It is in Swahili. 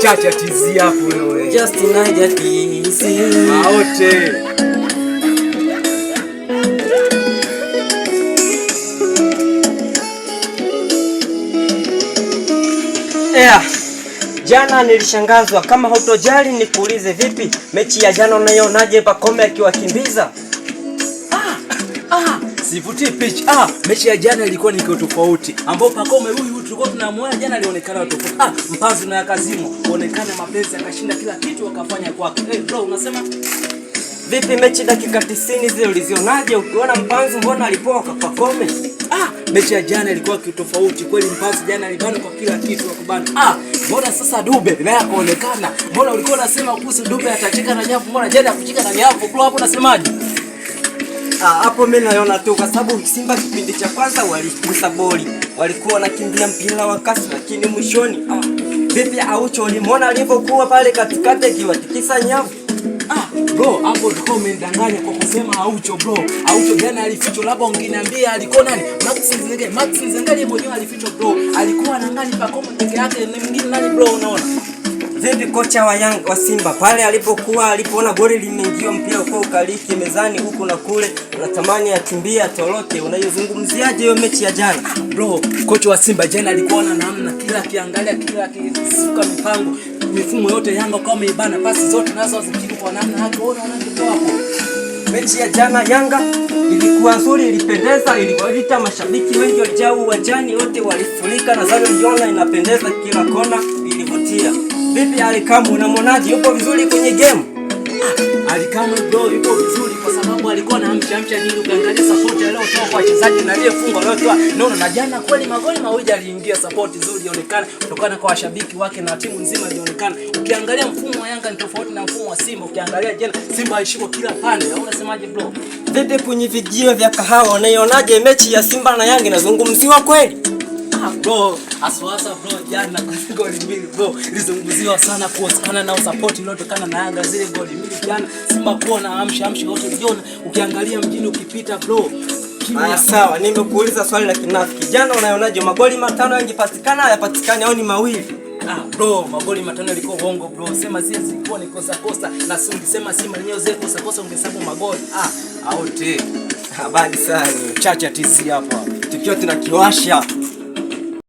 Chacha tizi hapo wewe. Just naja tizi. Wote. Jana nilishangazwa, kama hutojali nikuulize vipi mechi ya jana unaionaje? Pacome akiwakimbiza. Sivuti pitch. Mechi ya jana ilikuwa ni tofauti. Ambao Pacome huyu tulikuwa tunamwona jana alionekana tofauti. Mpanzu na Kazimo onekana mapenzi akashinda kila kitu akafanya kwake. Bro unasema vipi mechi dakika 90 zile ulizionaje? Ukiona Mpanzu mbona alipoa kwa Pacome? Mechi ya jana ilikuwa tofauti kweli. Mpanzu jana alibana kwa kila kitu akabana. Mbona sasa Dube naye akaonekana? Mbona ulikuwa unasema kuhusu Dube atacheka na nyavu? Mbona jana kucheka na nyavu? Bro hapo unasemaje? Hapo mimi naona tu kwa sababu Simba kipindi cha kwanza walikusa boli. Walikuwa wanakimbia mpira wa kasi lakini mwishoni vipi Aucho ulimwona alivyokuwa pale katikati akiwatikisa nyavu? Bro, hapo ulikuwa umedanganya kwa kusema Aucho bro. Aucho jana alifichwa, labda ungeniambia alikuwa nani? Max Nzengeli mwenyewe alifichwa bro. Alikuwa anangani Pacome peke yake, ni mwingine nani bro unaona? Vipi kocha wa Simba pale alipoona goli limeingia mpira kwa ukaliki mezani huku na kule, anatamani akimbia atoroke. Unayozungumziaje hiyo mechi ya jana? Bro, kocha wa Simba jana alikuwa na namna kila kiangalia kila kisuka mifumo yote Yanga kama imeibana, pasi zote nazo zikiwa kwa namna yake. Unaona hapo. Mechi ya jana Yanga ilikuwa nzuri, ilipendeza, iliwaita mashabiki wengi walijaa uwanjani, wote walifurika na zao liona inapendeza kila kona, ilivutia. Vipi Alikamu unamwonaje, yupo vizuri kwenye game? Alikamu bro yupo vizuri kwa sababu alikuwa na amsha nyingi. Ukiangalia support leo toka kwa wachezaji na aliyefunga leo toa. Naona na jana kweli magoli mawili aliingia, support nzuri ilionekana kutokana kwa washabiki wake na timu nzima ilionekana. Ukiangalia mfumo wa Yanga ni tofauti na mfumo wa Simba. Ukiangalia jana Simba alishika kila pande. Unasemaje bro? Vipi kwenye vijio vya kahawa unaionaje mechi ya Simba na Yanga inazungumziwa kweli? Bro, aswasa bro jana goli mbili bro. Ilizungumziwa sana kuhusiana na support iliyotokana na Yanga zile goli mbili jana. Simba kuona amsha wote uliona. Ukiangalia mjini ukipita bro. Sawa, nimekuuliza swali la kinafiki. Jana unaionaje magoli matano yangepatikana hayapatikani au ni mawili? Bro, magoli matano yalikuwa uongo bro. Sema sisi zilikuwa ni kosa na ungesema Simba yenyewe zile kosa ungehesabu magoli. Wote. Habari sana. Chacha tizi hapa. Tukiwa tunakiwasha.